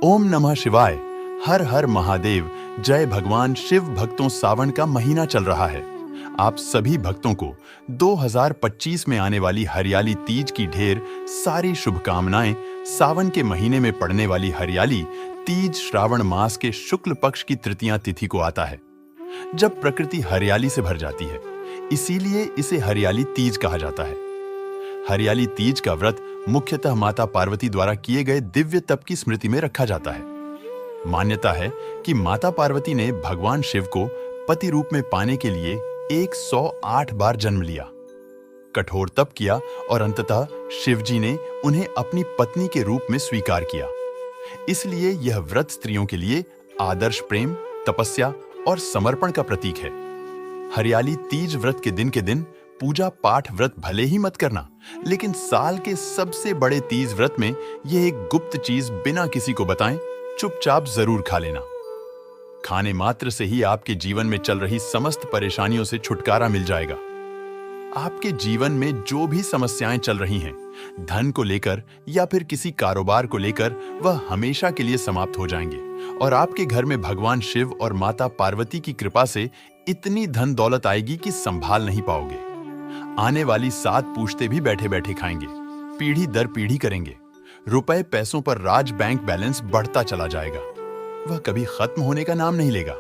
ओम नमः शिवाय। हर हर महादेव। जय भगवान शिव। भक्तों, सावन का महीना चल रहा है। आप सभी भक्तों को 2025 में आने वाली हरियाली तीज की ढेर सारी शुभकामनाएं। सावन के महीने में पड़ने वाली हरियाली तीज श्रावण मास के शुक्ल पक्ष की तृतीया तिथि को आता है, जब प्रकृति हरियाली से भर जाती है। इसीलिए इसे हरियाली तीज कहा जाता है। हरियाली तीज का व्रत मुख्यतः माता पार्वती द्वारा किए गए दिव्य तप की स्मृति में रखा जाता है। मान्यता है कि माता पार्वती ने भगवान शिव को पति रूप में पाने के लिए 108 बार जन्म लिया, कठोर तप किया और अंततः शिव जी ने उन्हें अपनी पत्नी के रूप में स्वीकार किया। इसलिए यह व्रत स्त्रियों के लिए आदर्श प्रेम, तपस्या और समर्पण का प्रतीक है। हरियाली तीज व्रत के दिन पूजा पाठ व्रत भले ही मत करना, लेकिन साल के सबसे बड़े तीज व्रत में यह एक गुप्त चीज बिना किसी को बताएं चुपचाप जरूर खा लेना। खाने मात्र से ही आपके जीवन में चल रही समस्त परेशानियों से छुटकारा मिल जाएगा। आपके जीवन में जो भी समस्याएं चल रही हैं, धन को लेकर या फिर किसी कारोबार को लेकर, वह हमेशा के लिए समाप्त हो जाएंगे और आपके घर में भगवान शिव और माता पार्वती की कृपा से इतनी धन दौलत आएगी कि संभाल नहीं पाओगे। आने वाली 7 पूछते भी बैठे बैठे खाएंगे, पीढ़ी दर पीढ़ी करेंगे। रुपए पैसों पर राज बैंक बैलेंस बढ़ता चला जाएगा, वह कभी खत्म होने का नाम नहीं लेगा।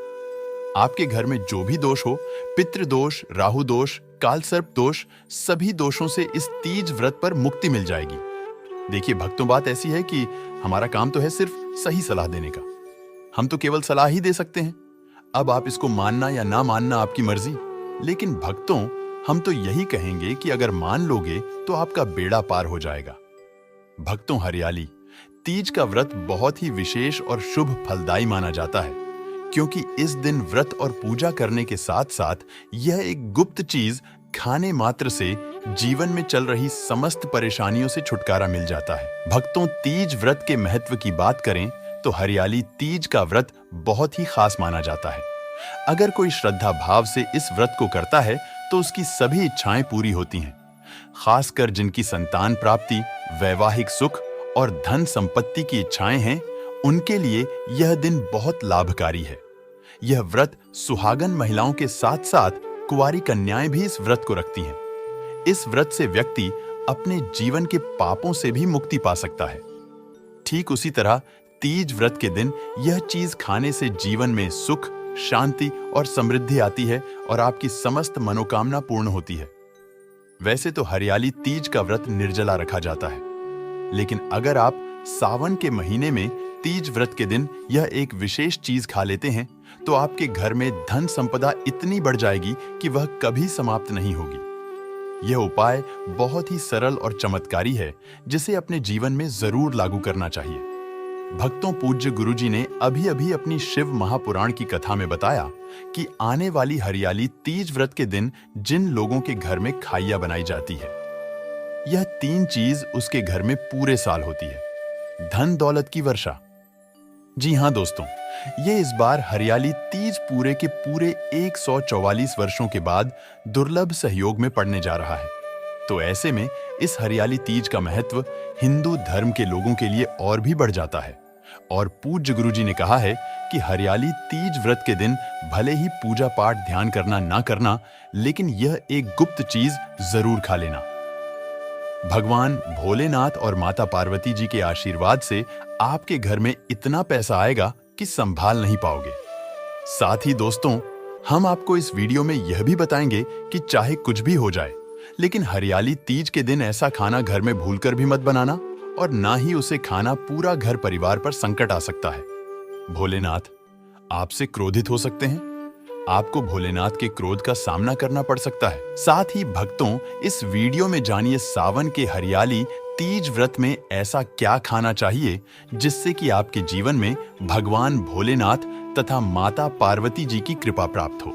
आपके घर में जो भी दोष हो, पितृदोष, राहु दोष, कालसर्प दोष, सभी दोषों से इस तीज व्रत पर मुक्ति मिल जाएगी। देखिए भक्तों, बात ऐसी है कि हमारा काम तो है सिर्फ सही सलाह देने का। हम तो केवल सलाह ही दे सकते हैं। अब आप इसको मानना या ना मानना आपकी मर्जी। लेकिन भक्तों, हम तो यही कहेंगे कि अगर मान लोगे तो आपका बेड़ा पार हो जाएगा। भक्तों, हरियाली तीज का व्रत बहुत ही विशेष और शुभ फलदायी माना जाता है, क्योंकि इस दिन व्रत और पूजा करने के साथ साथ यह एक गुप्त चीज खाने मात्र से जीवन में चल रही समस्त परेशानियों से छुटकारा मिल जाता है। भक्तों, तीज व्रत के महत्व की बात करें तो हरियाली तीज का व्रत बहुत ही खास माना जाता है। अगर कोई श्रद्धा भाव से इस व्रत को करता है तो उसकी सभी इच्छाएं पूरी होती हैं। खासकर जिनकी संतान प्राप्ति, वैवाहिक सुख और धन संपत्ति की इच्छाएं हैं, उनके लिए यह दिन बहुत लाभकारी है। यह व्रत सुहागन महिलाओं के साथ साथ कुंवारी कन्याएं भी इस व्रत को रखती हैं। इस व्रत से व्यक्ति अपने जीवन के पापों से भी मुक्ति पा सकता है। ठीक उसी तरह तीज व्रत के दिन यह चीज खाने से जीवन में सुख, शांति और समृद्धि आती है और आपकी समस्त मनोकामना पूर्ण होती है। वैसे तो हरियाली तीज का व्रत निर्जला रखा जाता है, लेकिन अगर आप सावन के महीने में तीज व्रत के दिन यह एक विशेष चीज खा लेते हैं तो आपके घर में धन संपदा इतनी बढ़ जाएगी कि वह कभी समाप्त नहीं होगी। यह उपाय बहुत ही सरल और चमत्कारी है, जिसे अपने जीवन में जरूर लागू करना चाहिए। भक्तों, पूज्य गुरुजी ने अभी अभी अपनी शिव महापुराण की कथा में बताया कि आने वाली हरियाली तीज व्रत के दिन जिन लोगों के घर में खाइया बनाई जाती है, यह 3 चीज उसके घर में पूरे साल होती है। धन दौलत की वर्षा। जी हां दोस्तों, ये इस बार हरियाली तीज पूरे के पूरे 144 वर्षों के बाद दुर्लभ सहयोग में पड़ने जा रहा है। तो ऐसे में इस हरियाली तीज का महत्व हिंदू धर्म के लोगों के लिए और भी बढ़ जाता है। और पूज्य गुरुजी ने कहा है कि हरियाली तीज व्रत के दिन भले ही पूजा पाठ ध्यान करना ना करना, लेकिन यह एक गुप्त चीज जरूर खा लेना। भगवान भोलेनाथ और माता पार्वती जी के आशीर्वाद से आपके घर में इतना पैसा आएगा कि संभाल नहीं पाओगे। साथ ही दोस्तों, हम आपको इस वीडियो में यह भी बताएंगे कि चाहे कुछ भी हो जाए, लेकिन हरियाली तीज के दिन ऐसा खाना घर में भूलकर भी मत बनाना, और ना ही उसे खाना पूरा घर परिवार पर संकट आ सकता है। भोलेनाथ आपसे क्रोधित हो सकते हैं, आपको भोलेनाथ के क्रोध का सामना करना पड़ सकता है। साथ ही भक्तों, इस वीडियो में जानिए सावन के हरियाली तीज व्रत में ऐसा क्या खाना चाहिए जिससे कि आपके जीवन में भगवान भोलेनाथ तथा माता पार्वती जी की कृपा प्राप्त हो।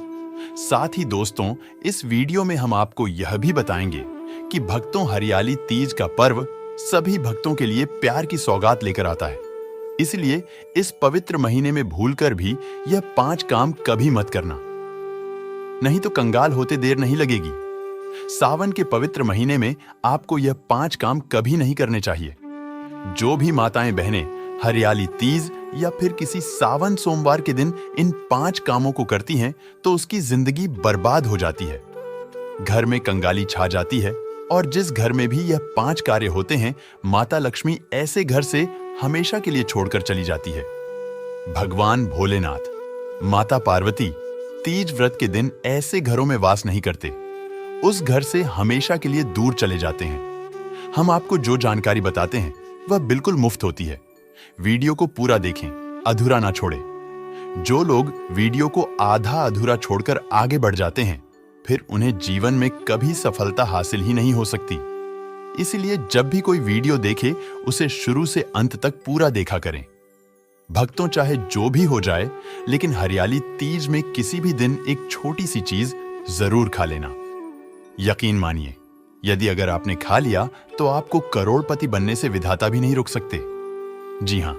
साथ ही दोस्तों, इस वीडियो में हम आपको यह भी बताएंगे कि भक्तों, हरियाली तीज का पर्व सभी भक्तों के लिए प्यार की सौगात लेकर आता है। इसलिए इस पवित्र महीने में भूलकर भी यह 5 काम कभी मत करना, नहीं तो कंगाल होते देर नहीं लगेगी। सावन के पवित्र महीने में आपको यह 5 काम कभी नहीं करने चाहिए। जो भी माताएं बहनें हरियाली तीज या फिर किसी सावन सोमवार के दिन इन 5 कामों को करती हैं तो उसकी जिंदगी बर्बाद हो जाती है। घर में कंगाली छा जाती है और जिस घर में भी यह 5 कार्य होते हैं, माता लक्ष्मी ऐसे घर से हमेशा के लिए छोड़कर चली जाती है। भगवान भोलेनाथ, माता पार्वती तीज व्रत के दिन ऐसे घरों में वास नहीं करते, उस घर से हमेशा के लिए दूर चले जाते हैं। हम आपको जो जानकारी बताते हैं वह बिल्कुल मुफ्त होती है। वीडियो को पूरा देखें, अधूरा ना छोड़ें। जो लोग वीडियो को आधा अधूरा छोड़कर आगे बढ़ जाते हैं, फिर उन्हें जीवन में कभी सफलता हासिल ही नहीं हो सकती। इसलिए जब भी कोई वीडियो देखे, उसे शुरू से अंत तक पूरा देखा करें। भक्तों, चाहे जो भी हो जाए, लेकिन हरियाली तीज में किसी भी दिन एक छोटी सी चीज जरूर खा लेना। यकीन मानिए, यदि अगर आपने खा लिया तो आपको करोड़पति बनने से विधाता भी नहीं रोक सकते। जी हां,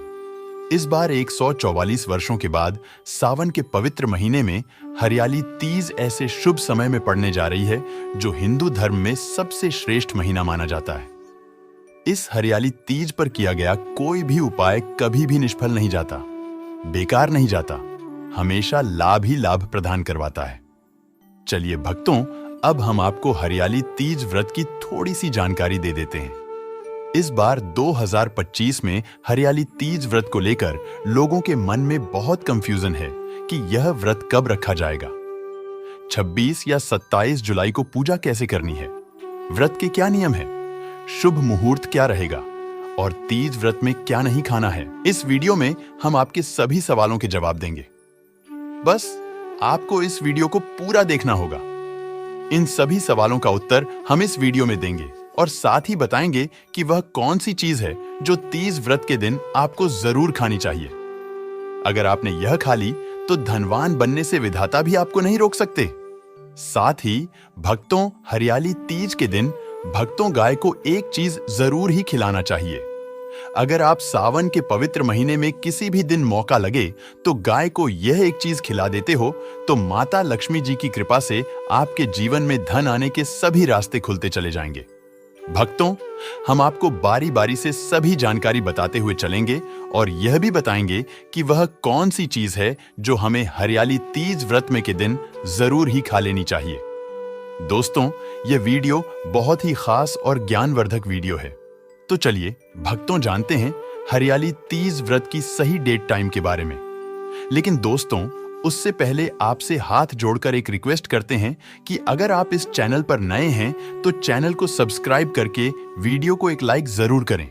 इस बार 144 वर्षों के बाद सावन के पवित्र महीने में हरियाली तीज ऐसे शुभ समय में पड़ने जा रही है जो हिंदू धर्म में सबसे श्रेष्ठ महीना माना जाता है। इस हरियाली तीज पर किया गया कोई भी उपाय कभी भी निष्फल नहीं जाता, बेकार नहीं जाता, हमेशा लाभ ही लाभ प्रदान करवाता है। चलिए भक्तों, अब हम आपको हरियाली तीज व्रत की थोड़ी सी जानकारी दे देते हैं। इस बार 2025 में हरियाली तीज व्रत को लेकर लोगों के मन में बहुत कंफ्यूजन है कि यह व्रत कब रखा जाएगा। 26 या 27 जुलाई को पूजा कैसे करनी है, व्रत के क्या नियम है, शुभ मुहूर्त क्या रहेगा और तीज व्रत में क्या नहीं खाना है। इस वीडियो में हम आपके सभी सवालों के जवाब देंगे। बस आपको इस वीडियो को पूरा देखना होगा। इन सभी सवालों का उत्तर हम इस वीडियो में देंगे और साथ ही बताएंगे कि वह कौन सी चीज है जो तीज व्रत के दिन आपको जरूर खानी चाहिए। अगर आपने यह खा ली तो धनवान बनने से विधाता भी आपको नहीं रोक सकते। साथ ही भक्तों, हरियाली तीज के दिन भक्तों गाय को एक चीज जरूर ही खिलाना चाहिए। अगर आप सावन के पवित्र महीने में किसी भी दिन मौका लगे तो गाय को यह एक चीज खिला देते हो तो माता लक्ष्मी जी की कृपा से आपके जीवन में धन आने के सभी रास्ते खुलते चले जाएंगे। भक्तों, हम आपको बारी बारी से सभी जानकारी बताते हुए चलेंगे और यह भी बताएंगे कि वह कौन सी चीज है जो हमें हरियाली तीज व्रत में के दिन जरूर ही खा लेनी चाहिए। दोस्तों, यह वीडियो बहुत ही खास और ज्ञानवर्धक वीडियो है। तो चलिए भक्तों, जानते हैं हरियाली तीज व्रत की सही डेट टाइम के बारे में। लेकिन दोस्तों, उससे पहले आपसे हाथ जोड़कर एक रिक्वेस्ट करते हैं कि अगर आप इस चैनल पर नए हैं तो चैनल को सब्सक्राइब करके वीडियो को एक लाइक जरूर करें।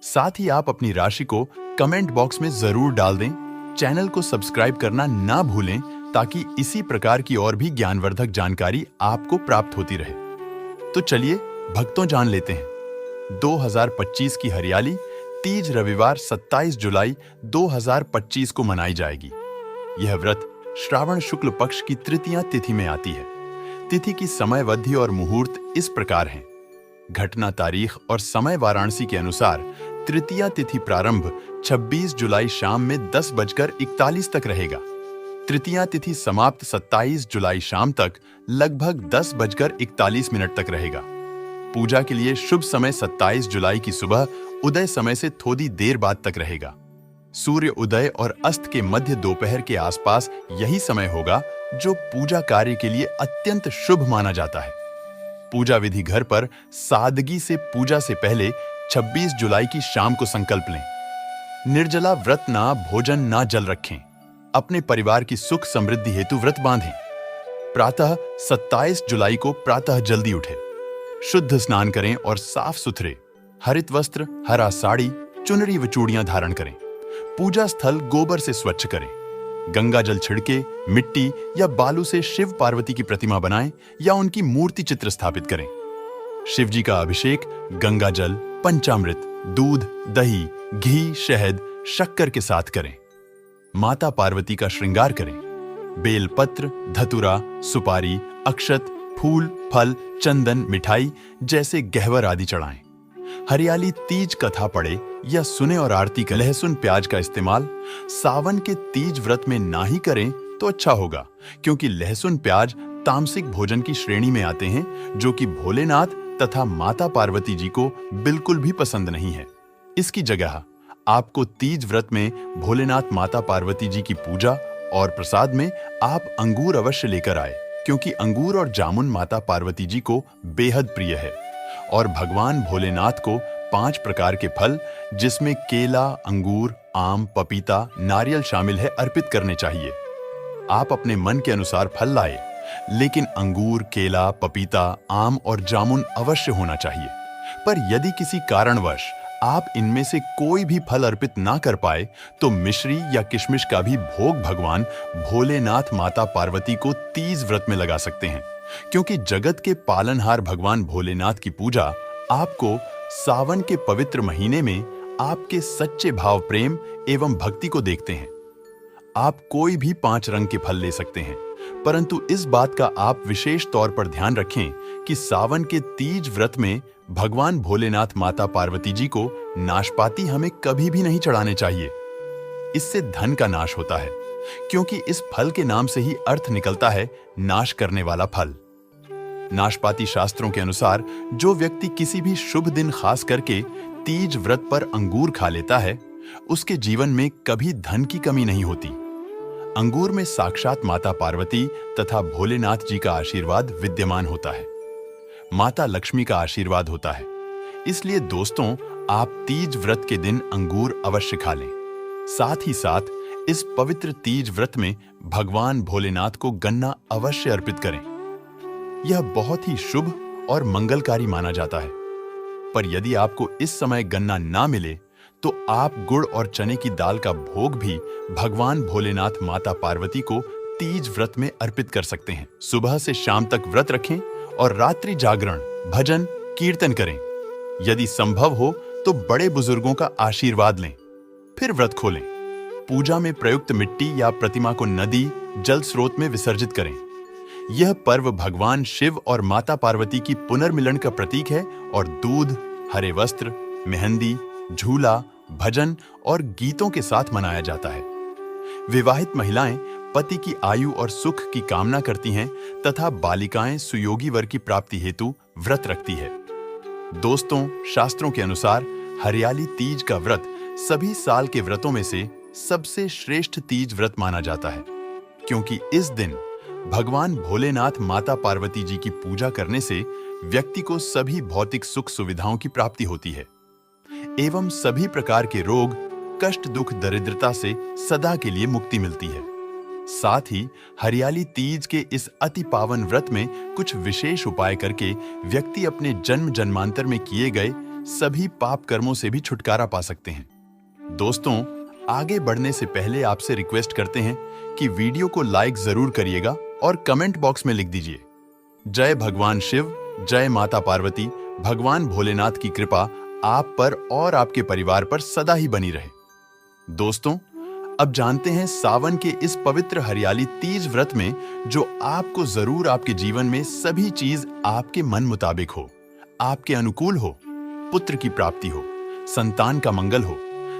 साथ ही आप अपनी राशि को कमेंट बॉक्स में जरूर डाल दें। चैनल को सब्सक्राइब करना ना भूलें ताकि इसी प्रकार की और भी ज्ञानवर्धक जानकारी आपको प्राप्त होती रहे। तो चलिए भक्तों, जान लेते हैं 2025 की हरियाली तीज रविवार 27 जुलाई 2025 को मनाई जाएगी। यह व्रत श्रावण शुक्ल पक्ष की तृतीया तिथि में आती है। तिथि की समयावधि और मुहूर्त इस प्रकार हैं। घटना तारीख और समय वाराणसी के अनुसार तृतीया तिथि प्रारंभ 26 जुलाई शाम में 10:41 तक रहेगा। तृतीया तिथि समाप्त 27 जुलाई शाम तक लगभग 10:41 तक रहेगा। पूजा के लिए शुभ समय 27 जुलाई की सुबह उदय समय से थोड़ी देर बाद तक रहेगा। सूर्य उदय और अस्त के मध्य दोपहर के आसपास यही समय होगा जो पूजा कार्य के लिए अत्यंत शुभ माना जाता है। पूजा विधि घर पर सादगी से पूजा से पहले 26 जुलाई की शाम को संकल्प लें। निर्जला व्रत ना भोजन ना जल रखें। अपने परिवार की सुख समृद्धि हेतु व्रत बांधें। प्रातः 27 जुलाई को प्रातः जल्दी उठें। शुद्ध स्नान करें और साफ सुथरे हरित वस्त्र, हरा साड़ी, चुनरी व चूड़ियां धारण करें। पूजा स्थल गोबर से स्वच्छ करें। गंगा जल छिड़के मिट्टी या बालू से शिव पार्वती की प्रतिमा बनाएं या उनकी मूर्ति चित्र स्थापित करें। शिव जी का अभिषेक गंगा जल, पंचामृत, दूध, दही, घी, शहद, शक्कर के साथ करें। माता पार्वती का श्रृंगार करें। बेलपत्र, धतुरा, सुपारी, अक्षत, फूल, फल, चंदन, मिठाई जैसे गहवर आदि चढ़ाएं। हरियाली तीज कथा पढ़े या सुने और आरती करें। लहसुन प्याज का इस्तेमाल सावन के तीज व्रत में ना ही करें तो अच्छा होगा, क्योंकि लहसुन प्याज तामसिक भोजन की श्रेणी में आते हैं जो कि भोलेनाथ तथा माता पार्वती जी को बिल्कुल भी पसंद नहीं है। इसकी जगह आपको तीज व्रत में भोलेनाथ माता पार्वती जी की पूजा और प्रसाद में आप अंगूर अवश्य लेकर आए, क्योंकि अंगूर और जामुन माता पार्वती जी को बेहद प्रिय है। और भगवान भोलेनाथ को 5 प्रकार के फल, जिसमें केला, अंगूर, आम, पपीता, नारियल शामिल है, अर्पित करने चाहिए। आप अपने मन के अनुसार फल लाए, लेकिन अंगूर, केला, पपीता, आम और जामुन अवश्य होना चाहिए। पर यदि किसी कारणवश आप इनमें से कोई भी फल अर्पित ना कर पाए, तो मिश्री या किशमिश का भी भोग भगवान भोलेनाथ माता पार्वती को तीज व्रत में लगा सकते हैं, क्योंकि जगत के पालनहार भगवान भोलेनाथ की पूजा आपको सावन के पवित्र महीने में आपके सच्चे भाव, प्रेम एवं भक्ति को देखते हैं। आप कोई भी 5 रंग के फल ले सकते हैं, परंतु इस बात का आप विशेष तौर पर ध्यान रखें कि सावन के तीज व्रत में भगवान भोलेनाथ माता पार्वती जी को नाशपाती हमें कभी भी नहीं चढ़ाने चाहिए। इससे धन का नाश होता है, क्योंकि इस फल के नाम से ही अर्थ निकलता है नाश करने वाला फल। नाशपाती शास्त्रों के अनुसार जो व्यक्ति किसी भी शुभ दिन खास करके तीज व्रत पर अंगूर खा लेता है, उसके जीवन में कभी धन की कमी नहीं होती। अंगूर में साक्षात माता पार्वती तथा भोलेनाथ जी का आशीर्वाद विद्यमान होता है। माता लक्ष्मी का आशीर्वाद होता है। इसलिए दोस्तों, आप तीज व्रत के दिन अंगूर अवश्य खा लें। साथ ही साथ इस पवित्र तीज व्रत में भगवान भोलेनाथ को गन्ना अवश्य अर्पित करें। यह बहुत ही शुभ और मंगलकारी माना जाता है। पर यदि आपको इस समय गन्ना ना मिले, तो आप गुड़ और चने की दाल का भोग भी भगवान भोलेनाथ माता पार्वती को तीज व्रत में अर्पित कर सकते हैं। सुबह से शाम तक व्रत रखें और रात्रि जागरण, भजन, कीर्तन करें। यदि संभव हो तो बड़े बुजुर्गों का आशीर्वाद लें, फिर व्रत खोलें। पूजा में प्रयुक्त मिट्टी या प्रतिमा को नदी, जल स्रोत में विसर्जित करें। यह पर्व भगवान शिव और माता पार्वती की पुनर्मिलन का प्रतीक है और दूध, हरे वस्त्र, मेहंदी, झूला, भजन और गीतों के साथ मनाया जाता है। विवाहित महिलाएं पति की आयु और सुख की कामना करती हैं तथा बालिकाएं सुयोगी वर की प्राप्ति हेतु व्रत रखती है। दोस्तों, शास्त्रों के अनुसार हरियाली तीज का व्रत सभी साल के व्रतों में से सबसे श्रेष्ठ तीज व्रत माना जाता है, क्योंकि इस दिन भगवान भोलेनाथ माता पार्वती जी की पूजा करने से व्यक्ति को सभी भौतिक सुख सुविधाओं की प्राप्ति होती है एवं सभी प्रकार के रोग, कष्ट, दुख, दरिद्रता से सदा के लिए मुक्ति मिलती है। साथ ही हरियाली तीज के इस अति पावन व्रत में कुछ विशेष उपाय करके व्यक्ति अपने जन्म जन्मांतर में किए गए सभी पाप कर्मों से भी छुटकारा पा सकते हैं। दोस्तों, आगे बढ़ने से पहले आपसे रिक्वेस्ट करते हैं कि वीडियो को लाइक जरूर करिएगा और कमेंट बॉक्स में लिख दीजिए, जय भगवान शिव, जय माता पार्वती। भगवान भोलेनाथ की कृपा आप पर और आपके परिवार पर सदा ही बनी रहे। दोस्तों, अब जानते हैं सावन के इस पवित्र हरियाली तीज व्रत में जो आपको जरूर आपके जीवन में सभी चीज आपके मन मुताबिक हो, आपके अनुकूल हो, पुत्र की प्राप्ति हो, संतान का मंगल हो,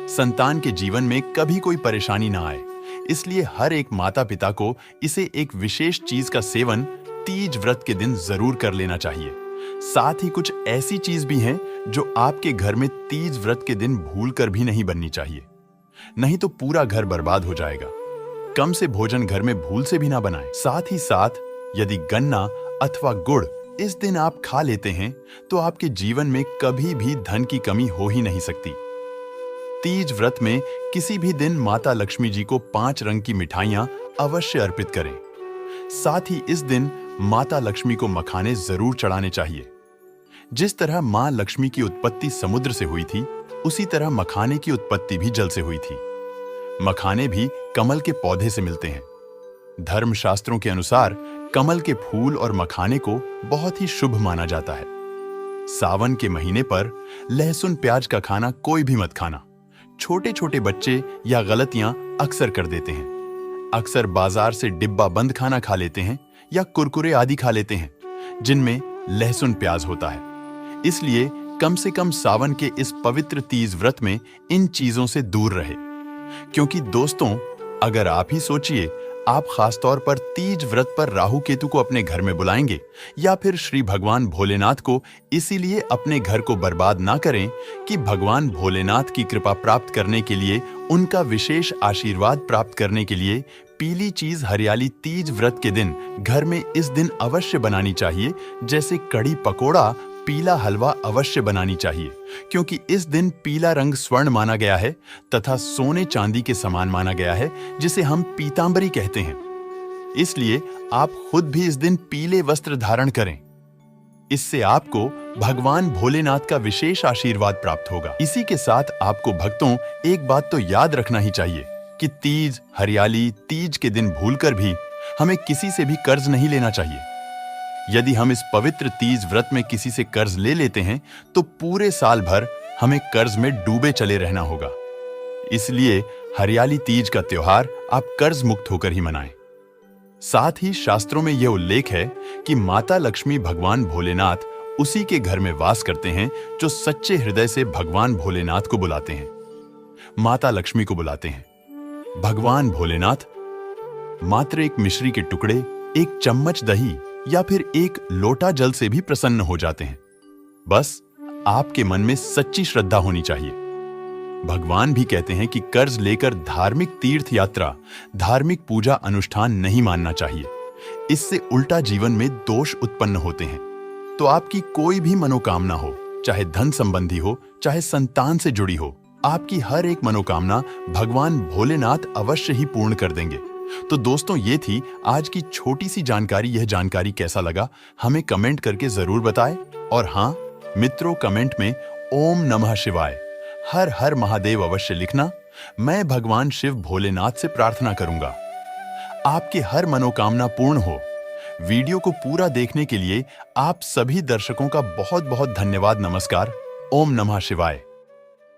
संतान के जीवन में कभी कोई परेशानी ना आए। इसलिए हर एक माता पिता को इसे एक विशेष चीज का सेवन तीज व्रत के दिन जरूर कर लेना चाहिए। साथ ही कुछ ऐसी चीज भी हैं जो आपके घर में तीज व्रत के दिन भूलकर भी नहीं बननी चाहिए, नहीं तो पूरा घर बर्बाद हो जाएगा। कम से भोजन घर में भूल से भी ना बनाएं। साथ ही साथ यदि गन्ना अथवा गुड़ इस दिन आप खा लेते हैं तो आपके जीवन में कभी भी धन की कमी हो ही नहीं सकती। तीज व्रत में किसी भी दिन माता लक्ष्मी जी को 5 रंग की मिठाइयां अवश्य अर्पित करें। साथ ही इस दिन माता लक्ष्मी को मखाने जरूर चढ़ाने चाहिए। जिस तरह मां लक्ष्मी की उत्पत्ति समुद्र से हुई थी, उसी तरह मखाने की उत्पत्ति भी जल से हुई थी। मखाने भी कमल के पौधे से मिलते हैं। धर्मशास्त्रों के अनुसार कमल के फूल और मखाने को बहुत ही शुभ माना जाता है। सावन के महीने पर लहसुन प्याज का खाना कोई भी मत खाना। छोटे छोटे बच्चे या गलतियां अक्सर कर देते हैं। अक्सर बाजार से डिब्बा बंद खाना खा लेते हैं या कुरकुरे आदि खा लेते हैं जिनमें लहसुन प्याज होता है। इसलिए कम से कम सावन के इस पवित्र तीज व्रत में इन चीजों से दूर रहे। क्योंकि दोस्तों, अगर आप ही सोचिए, आप खासतौर पर तीज व्रत पर राहु केतु को अपने घर में बुलाएंगे या फिर श्री भगवान भोलेनाथ को इसीलिए अपने घर को बर्बाद ना करें कि भगवान भोलेनाथ की कृपा प्राप्त करने के लिए, उनका विशेष आशीर्वाद प्राप्त करने के लिए पीली चीज हरियाली तीज व्रत के दिन घर में इस दिन अवश्य बनानी चाहिए। जैसे कड़ी पकोड़ा, पीला हलवा अवश्य बनानी चाहिए, क्योंकि इस दिन पीला रंग स्वर्ण माना गया है तथा सोने चांदी के समान माना गया है, जिसे हम पीतांबरी कहते हैं। इसलिए आप खुद भी इस दिन पीले वस्त्र धारण करें। इससे आपको भगवान भोलेनाथ का विशेष आशीर्वाद प्राप्त होगा। इसी के साथ आपको भक्तों एक बात तो याद रखना ही चाहिए कि तीज हरियाली तीज के दिन भूलकर भी हमें किसी से भी कर्ज नहीं लेना चाहिए। यदि हम इस पवित्र तीज व्रत में किसी से कर्ज ले लेते हैं तो पूरे साल भर हमें कर्ज में डूबे चले रहना होगा। इसलिए हरियाली तीज का त्योहार आप कर्ज मुक्त होकर ही मनाएं। साथ ही शास्त्रों में यह उल्लेख है कि माता लक्ष्मी भगवान भोलेनाथ उसी के घर में वास करते हैं जो सच्चे हृदय से भगवान भोलेनाथ को बुलाते हैं, माता लक्ष्मी को बुलाते हैं। भगवान भोलेनाथ मात्र एक मिश्री के टुकड़े, एक चम्मच दही या फिर एक लोटा जल से भी प्रसन्न हो जाते हैं। बस आपके मन में सच्ची श्रद्धा होनी चाहिए। भगवान भी कहते हैं कि कर्ज लेकर धार्मिक तीर्थ यात्रा, धार्मिक पूजा अनुष्ठान नहीं मानना चाहिए। इससे उल्टा जीवन में दोष उत्पन्न होते हैं। तो आपकी कोई भी मनोकामना हो, चाहे धन संबंधी हो, चाहे संतान से जुड़ी हो, आपकी हर एक मनोकामना भगवान भोलेनाथ अवश्य ही पूर्ण कर देंगे। तो दोस्तों, ये थी आज की छोटी सी जानकारी। यह जानकारी कैसा लगा हमें कमेंट करके जरूर बताएं। और हाँ मित्रों, कमेंट में ओम नमः शिवाय, हर हर महादेव अवश्य लिखना। मैं भगवान शिव भोलेनाथ से प्रार्थना करूंगा आपकी हर मनोकामना पूर्ण हो। वीडियो को पूरा देखने के लिए आप सभी दर्शकों का बहुत बहुत धन्यवाद। नमस्कार। ओम नमः शिवाय।